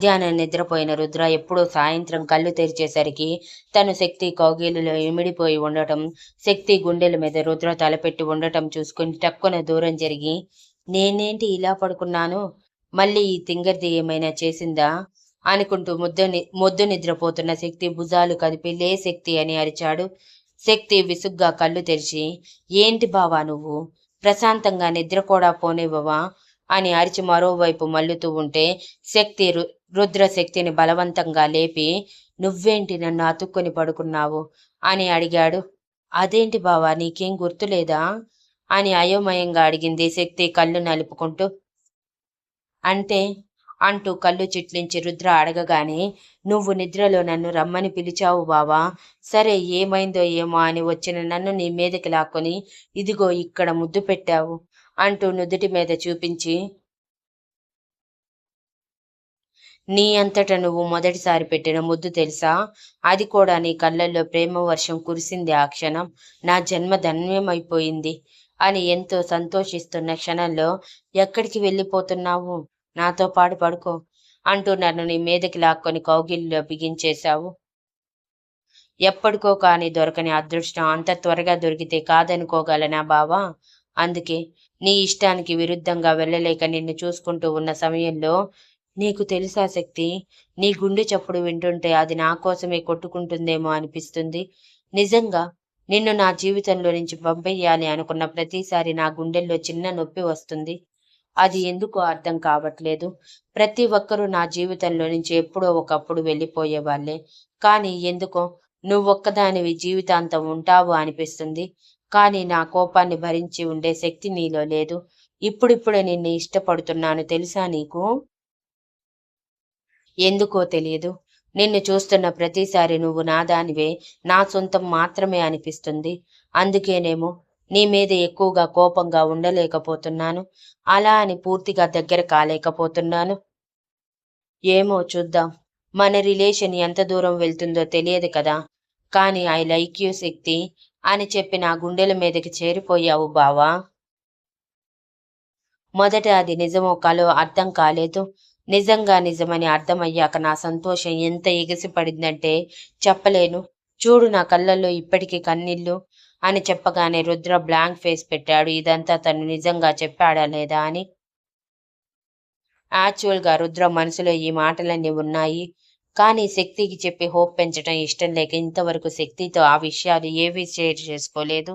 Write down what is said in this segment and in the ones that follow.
మధ్యాహ్నం నిద్రపోయిన రుద్ర ఎప్పుడో సాయంత్రం కళ్ళు తెరిచేసరికి తను శక్తి కౌగిలిలో ఇమిడిపోయి ఉండటం, శక్తి గుండెల మీద రుద్ర తలపెట్టి ఉండటం చూసుకుని టక్కున దూరం జరిగి, నేనేంటి ఇలా పడుకున్నాను? మళ్ళీ ఈ తింగర్ది ఏమైనా చేసిందా? అనుకుంటూ మొద్దు నిద్రపోతున్న శక్తి భుజాలు కదిపి లే శక్తి అని అరిచాడు. శక్తి విసుగ్గా కళ్ళు తెరిచి, ఏంటి బావా నువ్వు? ప్రశాంతంగా నిద్ర కూడా పోనివ్వవా? అని అరిచి మరోవైపు మల్లుతూ ఉంటే శక్తి రుద్ర శక్తిని బలవంతంగా లేపి, నువ్వేంటి నన్ను అతుక్కొని పడుకున్నావు అని అడిగాడు. అదేంటి బావా నీకేం గుర్తులేదా అని అయోమయంగా అడిగింది శక్తి కళ్ళు నలుపుకుంటూ. అంటే అంటూ కళ్ళు చిట్లించి రుద్ర అడగగానే, నువ్వు నిద్రలో నన్ను రమ్మని పిలిచావు బావా. సరే ఏమైందో ఏమో అని వచ్చిన నన్ను నీ మీదకి లాక్కొని ఇదిగో ఇక్కడ ముద్దు పెట్టావు అంటూ నుదుటి మీద చూపించి, నీ అంతట నువ్వు మొదటిసారి పెట్టిన ముద్దు తెలుసా? అది కూడా నీ కళ్ళల్లో ప్రేమ వర్షం కురిసింది ఆ క్షణం. నా జన్మ ధన్యమైపోయింది అని ఎంతో సంతోషిస్తున్న క్షణంలో ఎక్కడికి వెళ్ళిపోతున్నావు? నాతో పాటు పడుకో అంటూ నన్ను నీ మీదకి లాక్కొని కౌగిలిలో బిగించేశావు. ఎప్పటికో కాని దొరకని అదృష్టం అంత త్వరగా దొరికితే కాదనుకోగలనా బావా? అందుకే నీ ఇష్టానికి విరుద్ధంగా వెళ్ళలేక నిన్ను చూసుకుంటూ ఉన్న సమయంలో, నీకు తెలుసా శక్తి, నీ గుండె చప్పుడు వింటుంటే అది నా కోసమే కొట్టుకుంటుందేమో అనిపిస్తుంది. నిజంగా నిన్ను నా జీవితంలో నుంచి పంపేయాలి అనుకున్న ప్రతిసారి నా గుండెల్లో చిన్న నొప్పి వస్తుంది. అది ఎందుకో అర్థం కావట్లేదు. ప్రతి ఒక్కరూ నా జీవితంలో నుంచి ఎప్పుడో ఒకప్పుడు వెళ్ళిపోయేవాళ్ళే. కానీ ఎందుకో నువ్వొక్కదానివి జీవితాంతం ఉంటావు అనిపిస్తుంది. కానీ నా కోపాన్ని భరించి ఉండే శక్తి నీలో లేదు. ఇప్పుడిప్పుడే నిన్ను ఇష్టపడుతున్నాను తెలుసా నీకు? ఎందుకో తెలియదు. నిన్ను చూస్తున్న ప్రతిసారి నువ్వు నా దానివే, నా సొంతం మాత్రమే అనిపిస్తుంది. అందుకేనేమో నీ మీద ఎక్కువగా కోపంగా ఉండలేకపోతున్నాను. అలా అని పూర్తిగా దగ్గర కాలేకపోతున్నాను. ఏమో చూద్దాం. మన రిలేషన్ ఎంత దూరం వెళ్తుందో తెలియదు కదా! కానీ ఐ లైక్ యూ శక్తి అని చెప్పి నా గుండెల మీదకి చేరిపోయావు బావా! మొదట అది నిజమో కలో అర్థం కాలేదు. నిజంగా నిజమని అర్థమయ్యాక నా సంతోషం ఎంత ఎగిసిపడిందంటే చెప్పలేను. చూడు నా కళ్ళల్లో ఇప్పటికీ కన్నీళ్ళు అని చెప్పగానే రుద్ర బ్లాంక్ ఫేస్ పెట్టాడు. ఇదంతా తను నిజంగా చెప్పాడా లేదా అని. యాక్చువల్‌గా రుద్ర మనసులో ఈ మాటలన్నీ ఉన్నాయి. కానీ శక్తికి చెప్పి హోప్ పెంచటం ఇష్టం లేక ఇంతవరకు శక్తితో ఆ విషయాలు ఏవీ షేర్ చేసుకోలేదు.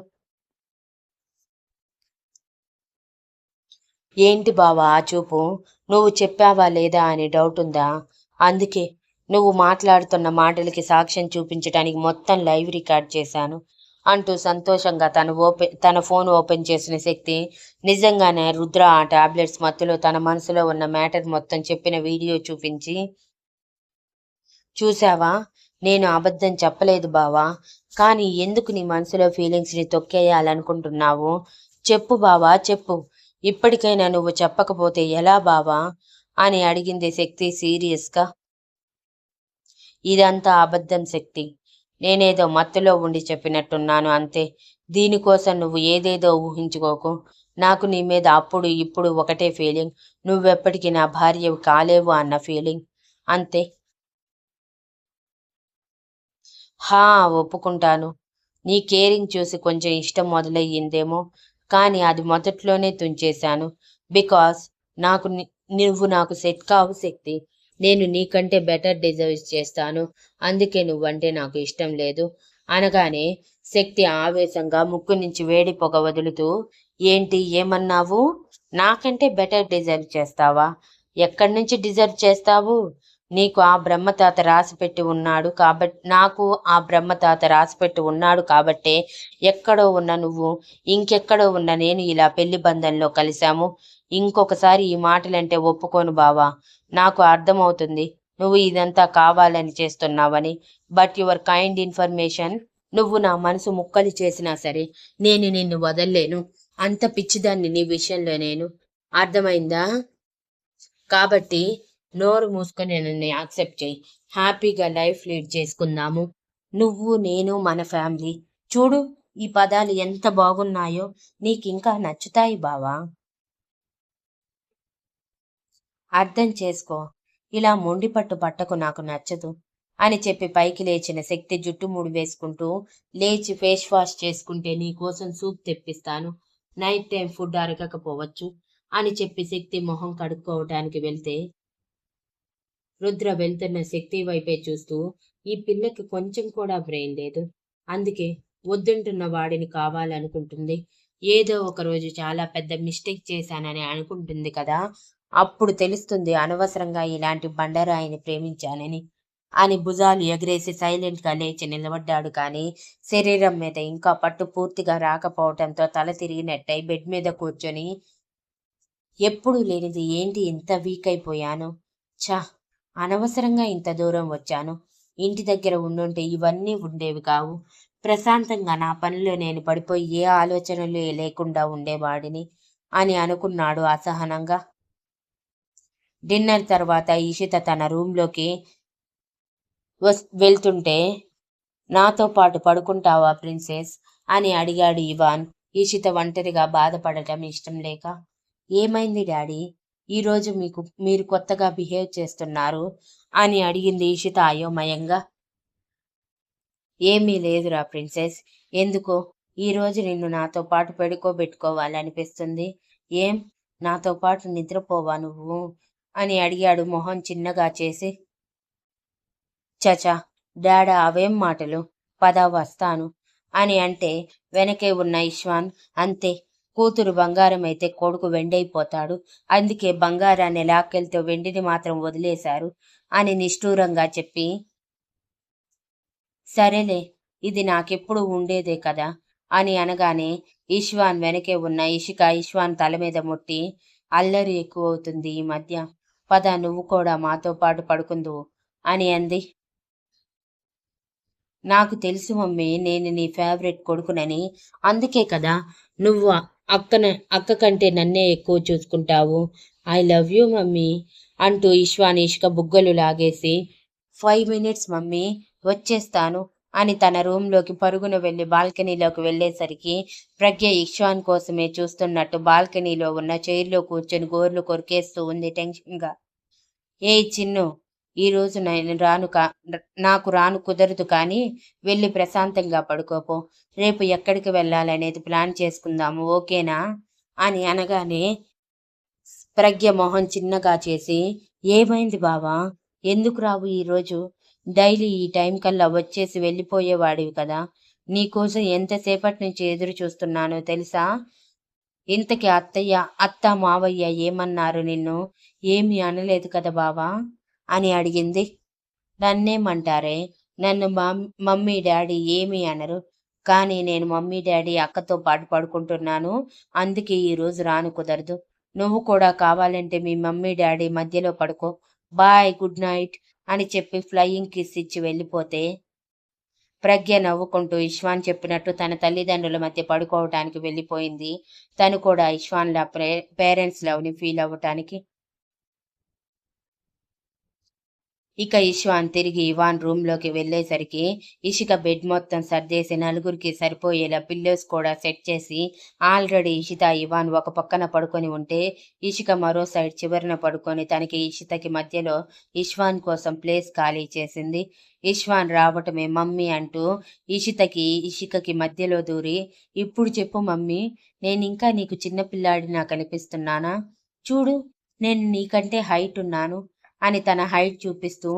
ఏంటి బావా ఆ చూపు? నువ్వు చెప్పావా లేదా అని డౌటుందా? అందుకే నువ్వు మాట్లాడుతున్న మాటలకి సాక్ష్యం చూపించటానికి మొత్తం లైవ్ రికార్డ్ చేశాను అంటూ సంతోషంగా తన ఫోన్ ఓపెన్ చేసిన శక్తి నిజంగానే రుద్ర ఆ టాబ్లెట్స్ మత్తులో తన మనసులో ఉన్న మ్యాటర్ మొత్తం చెప్పిన వీడియో చూపించి, చూసావా? నేను అబద్ధం చెప్పలేదు బావా. కానీ ఎందుకు నీ మనసులో ఫీలింగ్స్‌ని తొక్కేయాలనుకుంటున్నావు? చెప్పు బావా చెప్పు. ఇప్పటికైనా నువ్వు చెప్పకపోతే ఎలా బావా? అని అడిగింది శక్తి సీరియస్‌గా. ఇదంతా అబద్ధం శక్తి. నేనేదో మత్తులో ఉండి చెప్పినట్టున్నాను అంతే. దీనికోసం నువ్వు ఏదేదో ఊహించుకోకు. నాకు నీ మీద అప్పుడు ఇప్పుడు ఒకటే ఫీలింగ్. నువ్వెప్పటికీ నా భార్యవి కాలేవు అన్న ఫీలింగ్. అంతే. హా! ఒప్పుకుంటాను. నీ కేరింగ్ చూసి కొంచెం ఇష్టం మొదలయ్యిందేమో. కానీ అది మొదట్లోనే తుంచేశాను. బికాజ్ నాకు నువ్వు నాకు సెట్ కావు శక్తి. నేను నీకంటే బెటర్ డిజర్వ్ చేస్తాను. అందుకే నువ్వంటే నాకు ఇష్టం లేదు అనగానే శక్తి ఆవేశంగా ముక్కు నుంచి వేడి పొగ వదులుతూ, ఏంటి ఏమన్నావు? నాకంటే బెటర్ డిజర్వ్ చేస్తావా? ఎక్కడి నుంచి డిజర్వ్ చేస్తావు? నీకు ఆ బ్రహ్మతాత రాసిపెట్టి ఉన్నాడు నాకు ఆ బ్రహ్మతాత రాసిపెట్టి ఉన్నాడు కాబట్టే ఎక్కడో ఉన్న నువ్వు, ఇంకెక్కడో ఉన్న నేను ఇలా పెళ్లి బంధంలో కలిశాము. ఇంకొకసారి ఈ మాటలంటే ఒప్పుకోను బావా. నాకు అర్థమవుతుంది నువ్వు ఇదంతా కావాలని చేస్తున్నావని. బట్ యువర్ కైండ్ ఇన్ఫర్మేషన్, నువ్వు నా మనసు ముక్కలు చేసినా సరే నేను నిన్ను వదల్లేను. అంత పిచ్చిదాన్ని నీ విషయంలో నేను. అర్థమైందా? కాబట్టి నోరు మూసుకొని నన్ను యాక్సెప్ట్ చేయి. హ్యాపీగా లైఫ్ లీడ్ చేసుకుందాము. నువ్వు, నేను, మన ఫ్యామిలీ. చూడు ఈ పదాలు ఎంత బాగున్నాయో. నీకింకా నచ్చుతాయి బావా. అర్థం చేసుకో. ఇలా మొండి పట్టు పట్టకు, నాకు నచ్చదు అని చెప్పి పైకి లేచిన శక్తి జుట్టు ముడి వేసుకుంటూ లేచి ఫేస్ వాష్ చేసుకుంటే నీకోసం సూప్ తెప్పిస్తాను. నైట్ టైం ఫుడ్ అరగకపోవచ్చు అని చెప్పి శక్తి మొహం కడుక్కోవటానికి వెళ్తే రుద్ర వెళ్తున్న శక్తి వైపే చూస్తూ ఈ పిల్లకి కొంచెం కూడా బ్రెయిన్ లేదు. అందుకే వద్దుంటున్న వాడిని కావాలనుకుంటుంది. ఏదో ఒక రోజు చాలా పెద్ద మిస్టేక్ చేశానని అనుకుంటుంది కదా, అప్పుడు తెలుస్తుంది అనవసరంగా ఇలాంటి బండరాయిని ప్రేమించానని అని భుజాలు ఎగరేసి సైలెంట్గా లేచి నిలబడ్డాడు. కానీ శరీరం మీద ఇంకా పట్టు పూర్తిగా రాకపోవటంతో తల తిరిగినట్టయి బెడ్ మీద కూర్చొని ఎప్పుడు లేనిది ఏంటి ఇంత వీక్ అయిపోయాను, ఛా, అనవసరంగా ఇంత దూరం వచ్చాను. ఇంటి దగ్గర ఉండుంటే ఇవన్నీ ఉండేవి కావు. ప్రశాంతంగా నా పనిలో నేను పడిపోయి ఏ ఆలోచనలు లేకుండా ఉండేవాడిని అని అనుకున్నాడు అసహనంగా. డిన్నర్ తర్వాత ఈషిత తన రూంలోకి వెళ్తుంటే నాతో పాటు పడుకుంటావా ప్రిన్సెస్ అని అడిగాడు ఇవాన్. ఈషిత ఒంటరిగా బాధపడటం ఇష్టం లేక. ఏమైంది డాడీ, ఈరోజు మీరు కొత్తగా బిహేవ్ చేస్తున్నారు అని అడిగింది ఈషిత అయోమయంగా. ఏమీ లేదురా ప్రిన్సెస్, ఎందుకో ఈరోజు నిన్ను నాతో పాటు పెట్టుకోవాలనిపిస్తుంది. ఏం, నాతో పాటు నిద్రపోవా నువ్వు అని అడిగాడు మొహం చిన్నగా చేసి. చచా డాడా, అవేం మాటలు, పద వస్తాను అని అంటే వెనకే ఉన్న ఇష్వాన్ అంతే, కూతురు బంగారం అయితే కొడుకు వెండైపోతాడు, అందుకే బంగారాన్ని లాక్కెళ్తే వెండిని మాత్రం వదిలేశారు అని నిష్ఠూరంగా చెప్పి, సరేలే, ఇది నాకెప్పుడు ఉండేదే కదా అని అనగానే ఇష్వాన్ వెనకే ఉన్న ఇషిక ఇష్వాన్ తల మీద ముట్టి, అల్లరి ఎక్కువవుతుంది ఈ మధ్య, పద నువ్వు కూడా మాతో పాటు పడుకుందువు అని అంది. నాకు తెలుసు మమ్మీ, నేను నీ ఫేవరెట్ కొడుకునని, అందుకే కదా నువ్వు అక్క కంటే నన్నే ఎక్కువ చూసుకుంటావు. ఐ లవ్ యూ మమ్మీ అంటూ ఇష్వాన్ ఇష్క బుగ్గలు లాగేసి, 5 మినిట్స్ మమ్మీ, వచ్చేస్తాను అని తన రూంలోకి పరుగున వెళ్ళి బాల్కనీలోకి వెళ్ళేసరికి ప్రజ్ఞ ఇష్వాన్ కోసమే చూస్తున్నట్టు బాల్కనీలో ఉన్న చైర్లో కూర్చొని గోర్లు కొరికేస్తూ ఉంది టెన్షన్గా. ఏయ్ చిన్ను, ఈరోజు నాకు రాను కుదరదు, కానీ వెళ్ళి ప్రశాంతంగా పడుకోపో, రేపు ఎక్కడికి వెళ్ళాలనేది ప్లాన్ చేసుకుందాము, ఓకేనా అని అనగానే ప్రజ్ఞ మొహం చిన్నగా చేసి, ఏమైంది బావా, ఎందుకు రావు ఈరోజు, డైలీ ఈ టైం కల్లా వచ్చేసి వెళ్ళిపోయేవాడివి కదా, నీకోసం ఎంతసేపటి నుంచి ఎదురు చూస్తున్నానో తెలుసా, ఇంతకీ అత్త మావయ్య ఏమన్నారు నిన్ను, ఏమీ అనలేదు కదా బావా అని అడిగింది. నన్నేమంటారే, నన్ను మమ్మీ డాడీ ఏమీ అనరు, కానీ నేను మమ్మీ డాడీ అక్కతో పాటు పడుకుంటున్నాను, అందుకే ఈరోజు రాను కుదరదు, నువ్వు కూడా కావాలంటే మీ మమ్మీ డాడీ మధ్యలో పడుకో, బాయ్, గుడ్ నైట్ అని చెప్పి ఫ్లయింగ్ కిస్ ఇచ్చి వెళ్ళిపోతే ప్రజ్ఞ నవ్వుకుంటూ ఇష్వాన్ చెప్పినట్టు తన తల్లిదండ్రుల మధ్య పడుకోవటానికి వెళ్ళిపోయింది. తను కూడా ఇష్వాన్లా పేరెంట్స్ లవ్ని ఫీల్ అవ్వటానికి. ఇక ఇష్వాన్ తిరిగి ఇవాన్ రూంలోకి వెళ్ళేసరికి ఇషిక బెడ్ మొత్తం సర్దేసి నలుగురికి సరిపోయేలా పిల్లోస్ కూడా సెట్ చేసి, ఆల్రెడీ ఇషిత ఇవాన్ ఒక పక్కన పడుకొని ఉంటే ఇషిక మరో సైడ్ చివరన పడుకొని తనకి ఇషితకి మధ్యలో ఇష్వాన్ కోసం ప్లేస్ ఖాళీ చేసింది. ఇష్వాన్ రావటమే మమ్మీ అంటూ ఇషికకి మధ్యలో దూరి, ఇప్పుడు చెప్పు మమ్మీ, నేనింకా నీకు చిన్నపిల్లాడినా కనిపిస్తున్నానా, చూడు నేను నీకంటే హైట్ ఉన్నాను అని తన హైట్ చూపిస్తూ,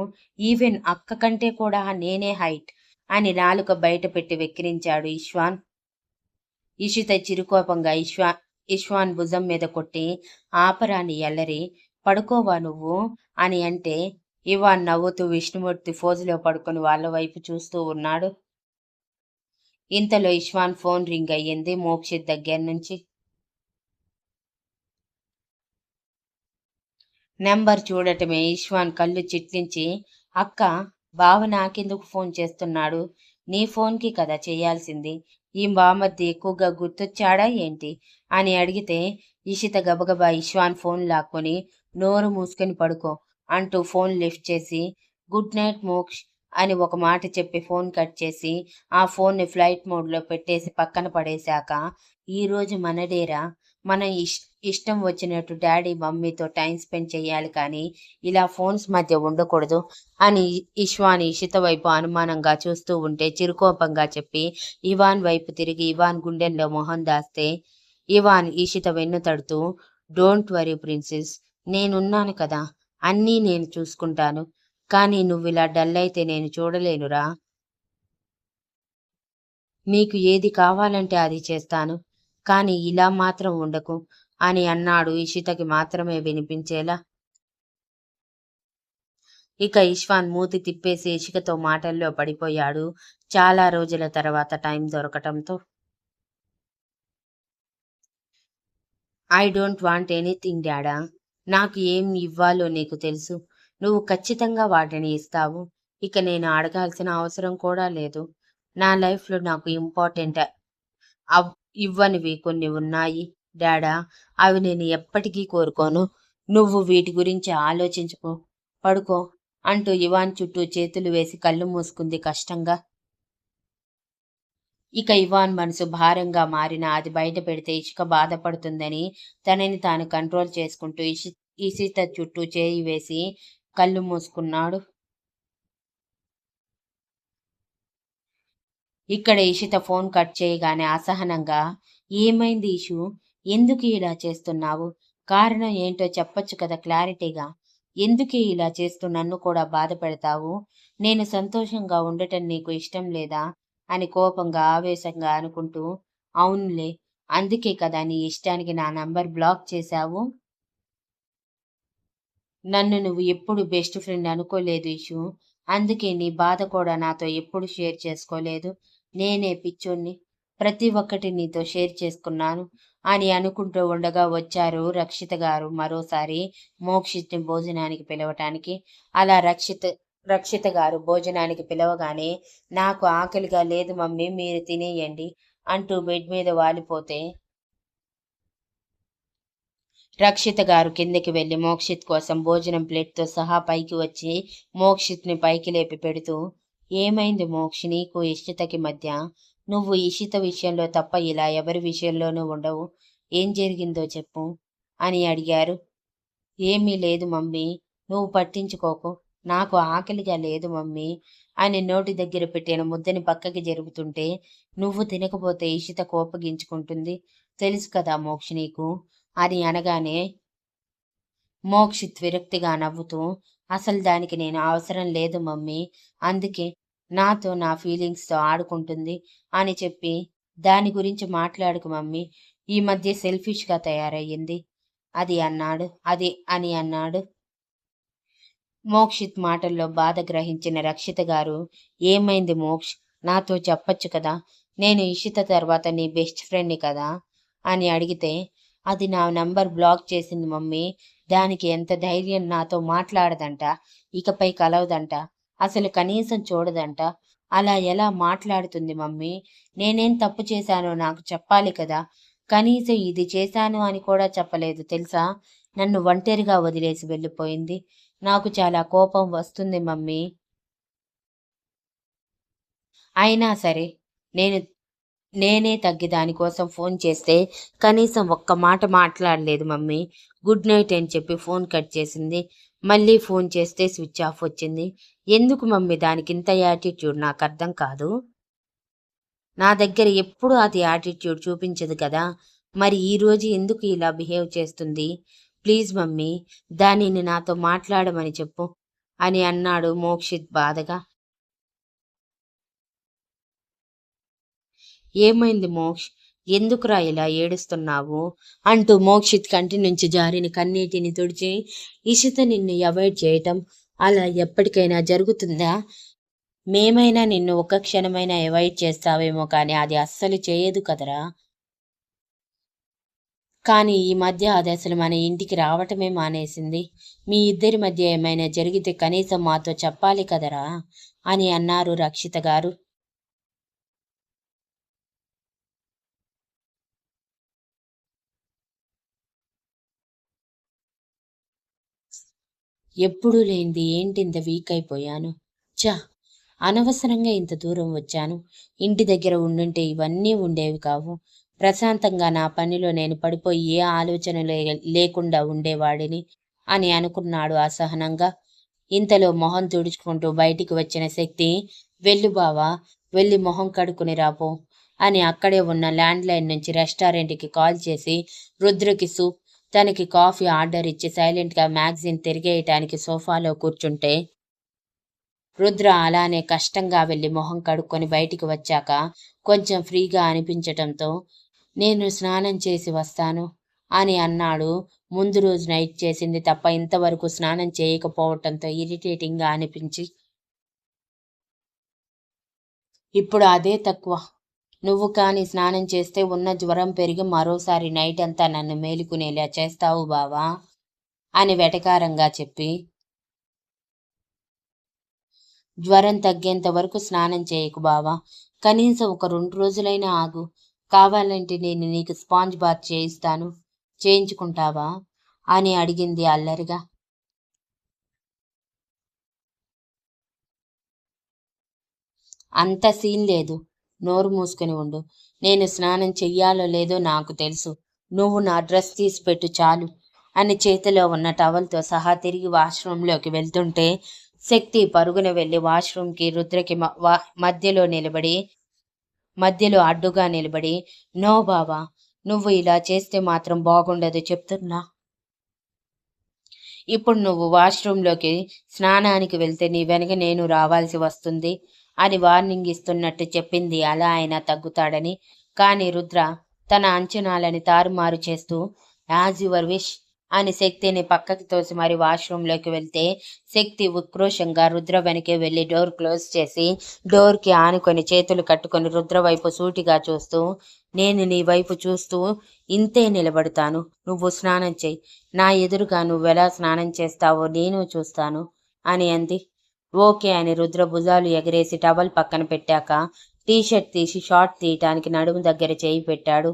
ఈవెన్ అక్క కంటే కూడా నేనే హైట్ అని నాలుక బయట పెట్టి వెక్కిరించాడు ఇష్వాన్. ఇషిత చిరుకోపంగా ఇష్వాన్ భుజం మీద కొట్టి, ఆపరాని ఎల్లరి, పడుకోవా నువ్వు అని అంటే ఇవాన్ నవ్వుతూ విష్ణుమూర్తి ఫోజులో పడుకొని వాళ్ళ వైపు చూస్తూ ఉన్నాడు. ఇంతలో ఇష్వాన్ ఫోన్ రింగ్ అయ్యింది మోక్షిత్ దగ్గర నుంచి. నెంబర్ చూడటమే ఇష్వాన్ కళ్ళు చిట్లించి, అక్క, బావ నాకెందుకు ఫోన్ చేస్తున్నాడు, నీ ఫోన్కి కదా చేయాల్సింది, ఈ బామర్ది ఎక్కువగా గుర్తొచ్చాడా ఏంటి అని అడిగితే ఇషిత గబగబా ఇష్వాన్ ఫోన్ లాక్కొని, నోరు మూసుకొని పడుకో అంటూ ఫోన్ లిఫ్ట్ చేసి, గుడ్ నైట్ మోక్ష్ అని ఒక మాట చెప్పి ఫోన్ కట్ చేసి ఆ ఫోన్ని ఫ్లైట్ మోడ్లో పెట్టేసి పక్కన పడేశాక, ఈరోజు మనడేరా, మనం ఇష్టం వచ్చినట్టు డాడీ మమ్మీతో టైం స్పెండ్ చేయాలి కానీ ఇలా ఫోన్స్ మధ్య ఉండకూడదు అని ఇష్వాన్ ఇషిత వైపు అనుమానంగా చూస్తూ ఉంటే చిరుకోపంగా చెప్పి ఇవాన్ వైపు తిరిగి ఇవాన్ గుండెల్లో మొహం దాస్తే ఇవాన్ ఇషిత వెన్ను తడుతూ డోంట్ వరీ ప్రిన్సెస్, నేనున్నాను కదా, అన్నీ నేను చూసుకుంటాను. కానీ నువ్విలా డల్ అయితే నేను చూడలేనురా. నీకు ఏది కావాలంటే అది చేస్తాను. కానీ ఇలా మాత్రం ఉండకు అని అన్నాడు ఇషితకి మాత్రమే వినిపించేలా. ఇక ఇష్వాన్ మూతి తిప్పేసి ఇషికతో మాటల్లో పడిపోయాడు. చాలా రోజుల తర్వాత టైం దొరకటంతో. ఐ డోంట్ వాంట్ ఎనీథింగ్ డాడా. నాకు ఏం ఇవ్వాలో నీకు తెలుసు. నువ్వు ఖచ్చితంగా వాటిని ఇస్తావు. ఇక నేను అడగాల్సిన అవసరం కూడా లేదు. నా లైఫ్లో నాకు ఇంపార్టెంట్ అవ్ ఇవ్వనివి కొన్ని ఉన్నాయి డాడా. అవి నేను ఎప్పటికీ కోరుకోను. నువ్వు వీటి గురించి ఆలోచించుకో, పడుకో అంటూ ఇవాన్ చుట్టూ చేతులు వేసి కళ్ళు మూసుకుంది కష్టంగా. ఇక ఇవాన్ మనసు భారంగా మారినా అది బయట పెడితే ఇషిక బాధపడుతుందని తనని తాను కంట్రోల్ చేసుకుంటూ ఇషిత చుట్టూ చేయి వేసి కళ్ళు మూసుకున్నాడు. ఇక్కడ ఇషిత ఫోన్ కట్ చేయగానే అసహనంగా, ఏమైంది ఇషు, ఎందుకు ఇలా చేస్తున్నావు, కారణం ఏంటో చెప్పొచ్చు కదా క్లారిటీగా, ఎందుకే ఇలా చేస్తూ నన్ను కూడా బాధ పెడతావు, నేను సంతోషంగా ఉండటం నీకు ఇష్టం లేదా అని కోపంగా ఆవేశంగా అనుకుంటూ, అవునులే, అందుకే కదా నీ ఇష్టానికి నా నంబర్ బ్లాక్ చేశావు. నన్ను నువ్వు ఎప్పుడు బెస్ట్ ఫ్రెండ్ అనుకోలేదు ఇషు. అందుకే నీ బాధ కూడా నాతో ఎప్పుడు షేర్ చేసుకోలేదు. నేనే పిచ్చోన్ని. ప్రతి ఒక్కటి నీతో షేర్ చేసుకున్నాను అని అనుకుంటూ ఉండగా వచ్చారు రక్షిత గారు మరోసారి మోక్షిత్ని భోజనానికి పిలవటానికి. అలా రక్షిత గారు భోజనానికి పిలవగానే నాకు ఆకలిగా లేదు మమ్మీ, మీరు తినేయండి అంటూ బెడ్ మీద వాలిపోతే రక్షిత గారు కిందకి వెళ్లి మోక్షిత్ కోసం భోజనం ప్లేట్తో సహా పైకి వచ్చి మోక్షిత్ని పైకి లేపి పెడుతూ, ఏమైంది మోక్షి నీకు ఇషితకి మధ్య? నువ్వు ఇషిత విషయంలో తప్ప ఇలా ఎవరి విషయంలోనూ ఉండవు. ఏం జరిగిందో చెప్పు అని అడిగారు. ఏమీ లేదు మమ్మీ, నువ్వు పట్టించుకోకు. నాకు ఆకలిగా లేదు మమ్మీ అని నోటి దగ్గర పెట్టిన ముద్దని పక్కకి జరుపుతుంటే, నువ్వు తినకపోతే ఇషిత కోపగించుకుంటుంది, తెలుసు కదా మోక్షి నీకు అని అనగానే మోక్షిత్ విరక్తిగా నవ్వుతూ, అసలు దానికి నేను అవసరం లేదు మమ్మీ, అందుకే నాతో నా ఫీలింగ్స్తో ఆడుకుంటుంది అని చెప్పి దాని గురించి మాట్లాడుకు మమ్మీ, ఈ మధ్య సెల్ఫిష్గా తయారయ్యింది అది అని అన్నాడు. మోక్షిత్ మాటల్లో బాధ గ్రహించిన రక్షిత గారు, ఏమైంది మోక్ష్, నాతో చెప్పొచ్చు కదా, నేను ఇషిత తర్వాత నీ బెస్ట్ ఫ్రెండ్ని కదా అని అడిగితే, అది నా నంబర్ బ్లాక్ చేసింది మమ్మీ, దానికి ఎంత ధైర్యం నాతో మాట్లాడదంట, ఇకపై కలవదంట, అసలు కనీసం చూడదంట, అలా ఎలా మాట్లాడుతుంది మమ్మీ, నేనేం తప్పు చేశానో నాకు చెప్పాలి కదా, కనీసం ఇది చేశాను అని కూడా చెప్పలేదు తెలుసా, నన్ను ఒంటరిగా వదిలేసి వెళ్ళిపోయింది, నాకు చాలా కోపం వస్తుంది మమ్మీ. అయినా సరే నేను నేనే తగ్గి దానికోసం ఫోన్ చేస్తే కనీసం ఒక్క మాట మాట్లాడలేదు మమ్మీ. గుడ్ నైట్ అని చెప్పి ఫోన్ కట్ చేసింది. మళ్ళీ ఫోన్ చేస్తే స్విచ్ ఆఫ్ వచ్చింది. ఎందుకు మమ్మీ దానికి ఇంత యాటిట్యూడ్ నాకు అర్థం కాదు. నా దగ్గర ఎప్పుడూ అది యాటిట్యూడ్ చూపించదు కదా, మరి ఈరోజు ఎందుకు ఇలా బిహేవ్ చేస్తుంది. ప్లీజ్ మమ్మీ, దానిని నాతో మాట్లాడమని చెప్పు అని అన్నాడు మోక్షిత్ బాధగా. ఏమైంది మోక్ష్, ఎందుకురా ఇలా ఏడుస్తున్నావు అంటూ మోక్షిత్ కంటి నుంచి జారిన కన్నీటిని తుడిచి, ఇషిత నిన్ను అవాయిడ్ చేయటం అలా ఎప్పటికైనా జరుగుతుందా, మేమైనా నిన్ను ఒక్క క్షణమైనా అవాయిడ్ చేస్తావేమో కానీ అది అస్సలు చేయదు కదరా, కానీ ఈ మధ్య అది అసలు మన ఇంటికి రావటమే మానేసింది. మీ ఇద్దరి మధ్య ఏమైనా జరిగితే కనీసం మాతో చెప్పాలి కదరా అని అన్నారు రక్షిత గారు. ఎప్పుడూ లేనిది ఏంటి ఇంత వీక్ అయిపోయాను. చా, అనవసరంగా ఇంత దూరం వచ్చాను. ఇంటి దగ్గర ఉండుంటే ఇవన్నీ ఉండేవి కావు. ప్రశాంతంగా నా పనిలో నేను పడిపోయి ఏ ఆలోచన లేకుండా ఉండేవాడిని అని అనుకున్నాడు అసహనంగా. ఇంతలో మొహం తుడుచుకుంటూ బయటికి వచ్చిన శక్తి, వెళ్ళు బావా, వెళ్ళి మొహం కడుక్కుని రాపో అని అక్కడే ఉన్న ల్యాండ్లైన్ నుంచి రెస్టారెంట్కి కాల్ చేసి రుద్రకి సూప్, తనకి కాఫీ ఆర్డర్ ఇచ్చి సైలెంట్గా మ్యాగజైన్ తిరిగేయటానికి సోఫాలో కూర్చుంటే రుద్ర అలానే కష్టంగా వెళ్ళి మొహం కడుక్కొని బయటికి వచ్చాక కొంచెం ఫ్రీగా అనిపించటంతో నేను స్నానం చేసి వస్తాను అని అన్నాడు. ముందు రోజు నైట్ చేసింది తప్ప ఇంతవరకు స్నానం చేయకపోవటంతో ఇరిటేటింగ్గా అనిపించి, ఇప్పుడు అదే తక్కువ. నువ్వు కానీ స్నానం చేస్తే ఉన్న జ్వరం పెరిగి మరోసారి నైట్ అంతా నన్ను మేలుకునేలా చేస్తావు బావా అని వెటకారంగా చెప్పి, జ్వరం తగ్గేంత వరకు స్నానం చేయకు బావా, కనీసం ఒక 2 రోజులైనా ఆగు. కావాలంటే నేను నీకు స్పాంజ్ బాత్ చేయిస్తాను, చేయించుకుంటావా అని అడిగింది అల్లరిగా. అంత సీన్ లేదు, నోరు మూసుకుని ఉండు. నేను స్నానం చెయ్యాలో లేదో నాకు తెలుసు. నువ్వు నా డ్రెస్ తీసి పెట్టు చాలు అని చేతిలో ఉన్న టవల్తో సహా తిరిగి వాష్రూంలోకి వెళ్తుంటే శక్తి పరుగున వెళ్ళి వాష్రూమ్కి రుద్రకి మధ్యలో అడ్డుగా నిలబడి, నో బావా, నువ్వు ఇలా చేస్తే మాత్రం బాగుండదు చెప్తున్నా. ఇప్పుడు నువ్వు వాష్రూంలోకి స్నానానికి వెళ్తే నీ వెనక నేను రావాల్సి వస్తుంది అని వార్నింగ్ ఇస్తున్నట్టు చెప్పింది. అలా అయినా తగ్గుతాడని. కానీ రుద్ర తన అంచనాలని తారుమారు చేస్తూ యాజ్ యువర్ విష్ అని శక్తిని పక్కకి తోసి మరి వాష్రూంలోకి వెళ్తే శక్తి ఉక్రోషంగా రుద్ర వెనకే వెళ్ళి డోర్ క్లోజ్ చేసి డోర్కి ఆనుకొని చేతులు కట్టుకొని రుద్ర వైపు సూటిగా చూస్తూ, నేను నీ వైపు చూస్తూ ఇంతే నిలబడతాను, నువ్వు స్నానం చెయ్యి. నా ఎదురుగా నువ్వెలా స్నానం చేస్తావో నేను చూస్తాను అని అంది. ఓకే అని రుద్ర భుజాలు ఎగరేసి టవల్ పక్కన పెట్టాక టీషర్ట్ తీసి షార్ట్ తీయటానికి నడుము దగ్గర చేయి పెట్టాడు.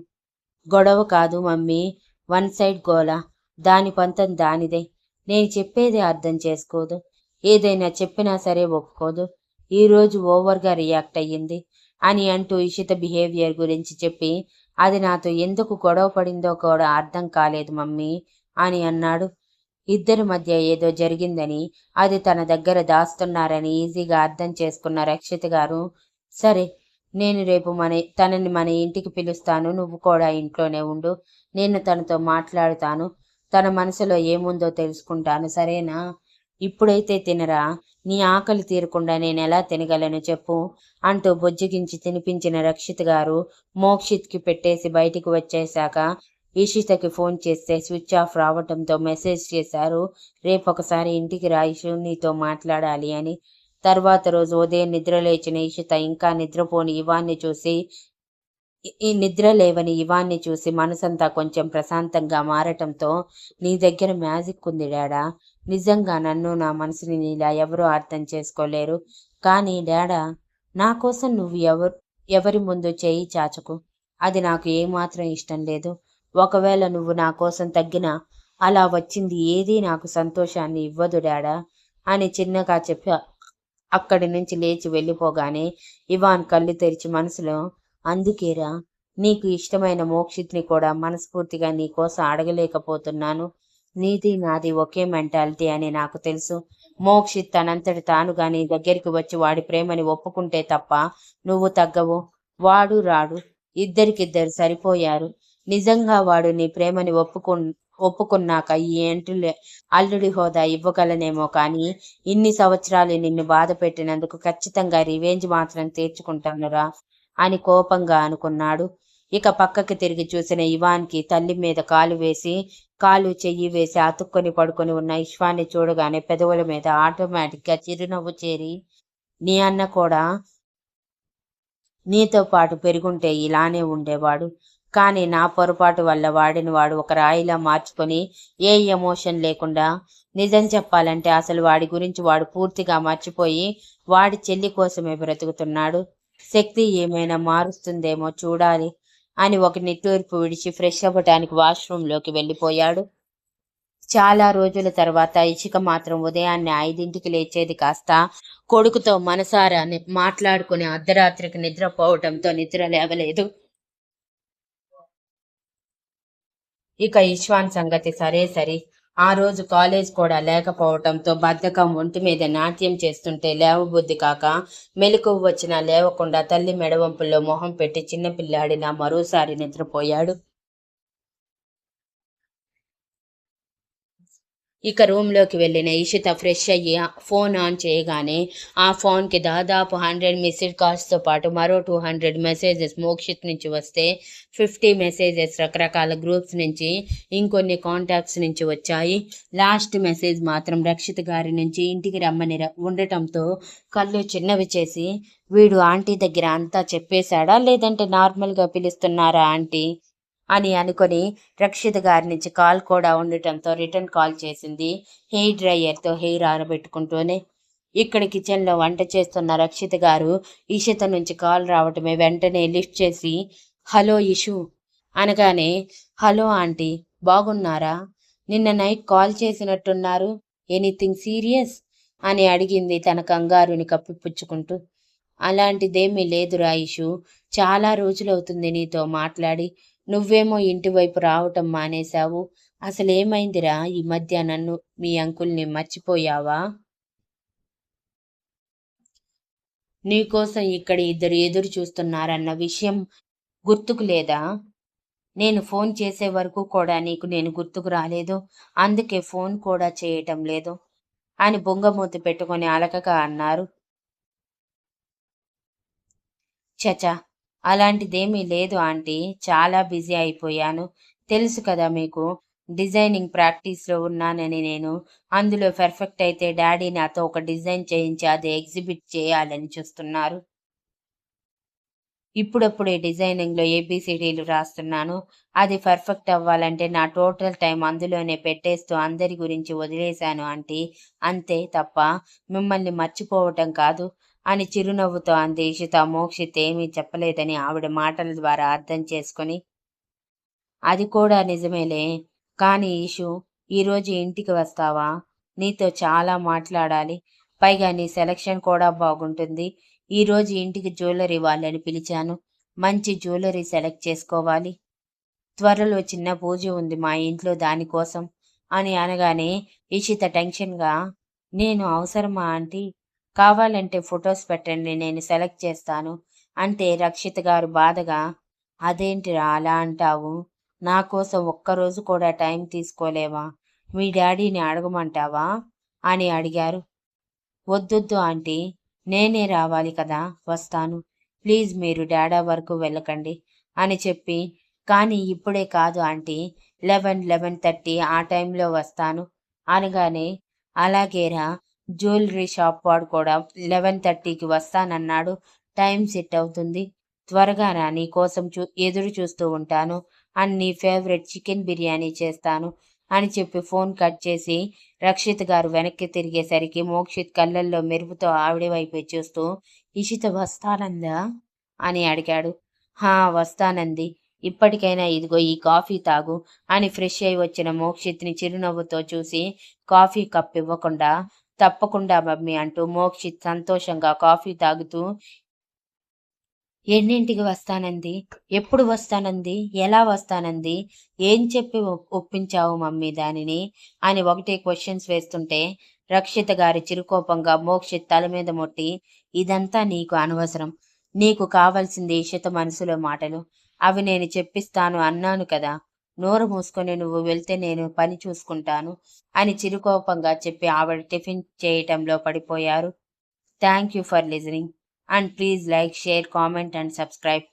గొడవ కాదు మమ్మీ, వన్ సైడ్ గోల. దాని పంతం దానిదే. నేను చెప్పేది అర్థం చేసుకోదు. ఏదైనా చెప్పినా సరే ఒప్పుకోదు. ఈరోజు ఓవర్గా రియాక్ట్ అయ్యింది అని అంటూ ఇషిత బిహేవియర్ గురించి చెప్పి, అది నాతో ఎందుకు గొడవ పడిందో కూడా అర్థం కాలేదు మమ్మీ అని అన్నాడు. ఇద్దరి మధ్య ఏదో జరిగిందని, అది తన దగ్గర దాస్తున్నారని ఈజీగా అర్థం చేసుకున్న రక్షిత గారు, సరే నేను రేపు తనని మన ఇంటికి పిలుస్తాను, నువ్వు కూడా ఇంట్లోనే ఉండు. నేను తనతో మాట్లాడుతాను, తన మనసులో ఏముందో తెలుసుకుంటాను, సరేనా? ఇప్పుడైతే తినరా, నీ ఆకలి తీరకుండా నేను ఎలా తినగలను చెప్పు అంటూ బుజ్జగించి తినిపించిన రక్షిత్ గారు మోక్షిత్కి పెట్టేసి బయటికి వచ్చేశాక ఈషితకి ఫోన్ చేస్తే స్విచ్ ఆఫ్ రావటంతో మెసేజ్ చేశారు, రేపొకసారి ఇంటికి రా ఇషు, నీతో మాట్లాడాలి అని. తర్వాత రోజు ఉదయం నిద్రలేచిన ఈషిత ఇంకా నిద్ర లేవని ఇవాన్ని చూసి మనసంతా కొంచెం ప్రశాంతంగా మారటంతో, నీ దగ్గర మ్యాజిక్ ఉంది డాడా. నిజంగా నన్ను, నా మనసుని ఇలా ఎవరూ అర్థం చేసుకోలేరు. కానీ డాడా, నా కోసం నువ్వు ఎవరి ముందు చేయి చాచకు. అది నాకు ఏమాత్రం ఇష్టం లేదు. ఒకవేళ నువ్వు నా కోసం తగ్గినా అలా వచ్చింది ఏదీ నాకు సంతోషాన్ని ఇవ్వదు డాడా అని చిన్నగా చెప్పి అక్కడి నుంచి లేచి వెళ్ళిపోగానే ఇవాన్ కళ్ళు తెరిచి మనసులో, అందుకేరా నీకు ఇష్టమైన మోక్షిత్ని కూడా మనస్ఫూర్తిగా నీకోసం అడగలేకపోతున్నాను. నీది నాది ఒకే మెంటాలిటీ అని నాకు తెలుసు. మోక్షిత్ తనంతటి తానుగా నీ దగ్గరికి వచ్చి వాడి ప్రేమని ఒప్పుకుంటే తప్ప నువ్వు తగ్గవు. వాడు రాడు, ఇద్దరికిద్దరు సరిపోయారు. నిజంగా వాడు నీ ప్రేమని ఒప్పుకున్నాక ఈ అల్లుడి హోదా ఇవ్వగలనేమో, కానీ ఇన్ని సంవత్సరాలు నిన్ను బాధ పెట్టినందుకు ఖచ్చితంగా రివెంజ్ మాత్రం తీర్చుకుంటానురా అని కోపంగా అనుకున్నాడు. ఇక పక్కకి తిరిగి చూసిన ఇవాన్కి తల్లి మీద కాలు చెయ్యి వేసి అతుక్కొని పడుకొని ఉన్న ఇష్వాన్ని చూడగానే పెదవుల మీద ఆటోమేటిక్గా చిరునవ్వు చేరి, నీ అన్న కూడా నీతో పాటు పెరుగుంటే ఇలానే ఉండేవాడు. కానీ నా పొరపాటు వల్ల వాడిని వాడు ఒక రాయిలా మార్చుకొని ఏ ఎమోషన్ లేకుండా, నిజం చెప్పాలంటే అసలు వాడి గురించి వాడు పూర్తిగా మర్చిపోయి వాడి చెల్లి కోసమే బ్రతుకుతున్నాడు. శక్తి ఏమైనా మారుస్తుందేమో చూడాలి అని ఒక నిట్టూర్పు విడిచి ఫ్రెష్ అవ్వటానికి వాష్రూంలోకి వెళ్ళిపోయాడు. చాలా రోజుల తర్వాత ఇషిక మాత్రం ఉదయాన్నే 5ంటికి లేచేది కాస్త కొడుకుతో మనసారా మాట్లాడుకుని అర్ధరాత్రికి నిద్రపోవటంతో నిద్ర లేవలేదు. ఇక ఇష్వాన్ సంగతి సరే సరి. ఆ రోజు కాలేజ్ కూడా లేకపోవటంతో బద్ధకం ఒంటి మీద నాట్యం చేస్తుంటే లేవబుద్ధి కాక మెలకువ వచ్చినా లేవకుండా తల్లి మెడవంపుల్లో మొహం పెట్టి చిన్నపిల్లాడినా మరోసారి నిద్రపోయాడు. ఇక రూమ్లోకి వెళ్ళిన ఇషిత ఫ్రెష్ అయ్యి ఫోన్ ఆన్ చేయగానే ఆ ఫోన్కి దాదాపు 100 మిస్డ్ కాల్స్తో పాటు మరో 200 మెసేజెస్ మోక్షిత్ నుంచి వస్తే 50 మెసేజెస్ రకరకాల గ్రూప్స్ నుంచి, ఇంకొన్ని కాంటాక్ట్స్ నుంచి వచ్చాయి. లాస్ట్ మెసేజ్ మాత్రం రక్షిత్ గారి నుంచి ఇంటికి రమ్మని ఉండటంతో కళ్ళు చిన్నవి చేసి, వీడు ఆంటీ దగ్గర అంతా చెప్పేశాడా లేదంటే నార్మల్గా పిలుస్తున్నారా ఆంటీ అని అనుకొని రక్షిత గారి నుంచి కాల్ కూడా ఉండటంతో రిటర్న్ కాల్ చేసింది హెయిర్ డ్రైయర్తో హెయిర్ ఆరబెట్టుకుంటూనే. ఇక్కడ కిచెన్లో వంట చేస్తున్న రక్షిత గారు ఇషిత నుంచి కాల్ రావటమే వెంటనే లిఫ్ట్ చేసి, హలో ఇషు అనగానే, హలో ఆంటీ, బాగున్నారా? నిన్న నైట్ కాల్ చేసినట్టున్నారు, ఎనీథింగ్ సీరియస్ అని అడిగింది తన కంగారుని కప్పిపుచ్చుకుంటూ. అలాంటిదేమీ లేదురా ఇషు, చాలా రోజులవుతుంది నీతో మాట్లాడి. నువ్వేమో ఇంటివైపు రావటం మానేశావు. అసలేమైందిరా ఈ మధ్య? నన్ను, మీ అంకుల్ని మర్చిపోయావా? నీకోసం ఇక్కడ ఇద్దరు ఎదురు చూస్తున్నారన్న విషయం గుర్తుకు లేదా? నేను ఫోన్ చేసే వరకు కూడా నీకు నేను గుర్తుకు రాలేదు, అందుకే ఫోన్ కూడా చేయటం లేదు అని బొంగమూతి పెట్టుకొని అలకగా అన్నారు. చచ, అలాంటిదేమీ లేదు ఆంటీ, చాలా బిజీ అయిపోయాను. తెలుసు కదా మీకు, డిజైనింగ్ ప్రాక్టీస్లో ఉన్నానని నేను. అందులో పర్ఫెక్ట్ అయితే డాడీ నాతో ఒక డిజైన్ చేయించి అది ఎగ్జిబిట్ చేయాలని చూస్తున్నారు. ఇప్పుడప్పుడే డిజైనింగ్లో ఏబీసీడీలు రాస్తున్నాను. అది పర్ఫెక్ట్ అవ్వాలంటే నా టోటల్ టైం అందులోనే పెట్టేస్తూ అందరి గురించి వదిలేశాను ఆంటీ. అంతే తప్ప మిమ్మల్ని మర్చిపోవటం కాదు అని చిరునవ్వుతో అంది ఇషిత. మోక్షిత్ ఏమీ చెప్పలేదని ఆవిడ మాటల ద్వారా అర్థం చేసుకుని. అది కూడా నిజమేలే. కానీ ఇషు, ఈరోజు ఇంటికి వస్తావా? నీతో చాలా మాట్లాడాలి. పైగా నీ సెలక్షన్ కూడా బాగుంటుంది. ఈరోజు ఇంటికి జ్యువెలరీ వాళ్ళని పిలిచాను. మంచి జ్యువెలరీ సెలెక్ట్ చేసుకోవాలి. త్వరలో చిన్న పూజ ఉంది మా ఇంట్లో, దానికోసం అని అనగానే ఇషిత టెన్షన్గా, నేను అవసరమా ఆంటీ? కావాలంటే ఫొటోస్ పెట్టండి, నేను సెలెక్ట్ చేస్తాను అంటే రక్షిత్ గారు బాధగా, అదేంటిరా అలా అంటావు? నా కోసం ఒక్కరోజు కూడా టైం తీసుకోలేవా? మీ డాడీని అడగమంటావా అని అడిగారు. వద్దొద్దు ఆంటీ, నేనే రావాలి కదా, వస్తాను. ప్లీజ్ మీరు డాడా వరకు వెళ్ళకండి అని చెప్పి, కానీ ఇప్పుడే కాదు ఆంటీ, 11-11:30 ఆ టైంలో వస్తాను అనగానే, అలాగేరా, జ్యువెలరీ షాప్ వాడు కూడా 11:30కి వస్తానన్నాడు. టైం సెట్ అవుతుంది. త్వరగా రా, నీ కోసం ఎదురు చూస్తూ ఉంటాను అని నీ ఫేవరెట్ చికెన్ బిర్యానీ చేస్తాను అని చెప్పి ఫోన్ కట్ చేసి రక్షిత్ గారు వెనక్కి తిరిగేసరికి మోక్షిత్ కళ్ళల్లో మెరుపుతో ఆవిడ వైపే చూస్తూ, ఇషిత వస్తానందా అని అడిగాడు. హా, వస్తానంది. ఇప్పటికైనా ఇదిగో ఈ కాఫీ తాగు అని ఫ్రెష్ అయి వచ్చిన మోక్షిత్ని చిరునవ్వుతో చూసి కాఫీ కప్ ఇవ్వకుండా, తప్పకుండా మమ్మీ అంటూ మోక్షిత్ సంతోషంగా కాఫీ తాగుతూ, ఎన్నింటికి వస్తానంది? ఎప్పుడు వస్తానంది? ఎలా వస్తానంది? ఏం చెప్పి ఒప్పించావు మమ్మీ దానిని అని ఒకటే క్వశ్చన్స్ వేస్తుంటే రక్షిత గారి చిరుకోపంగా మోక్షిత్ తల మీద మొట్టి, ఇదంతా నీకు అనవసరం. నీకు కావాల్సింది ఇషిత మనసులో మాటలు. అవి నేను చెప్పిస్తాను అన్నాను కదా. నోరు మూసుకొని నువ్వు వెళ్తే నేను పని చూసుకుంటాను అని చిరుకోపంగా చెప్పి ఆవిడ టిఫిన్ చేయటంలో పడిపోయారు. Thank you for listening. And please like, share, comment and subscribe.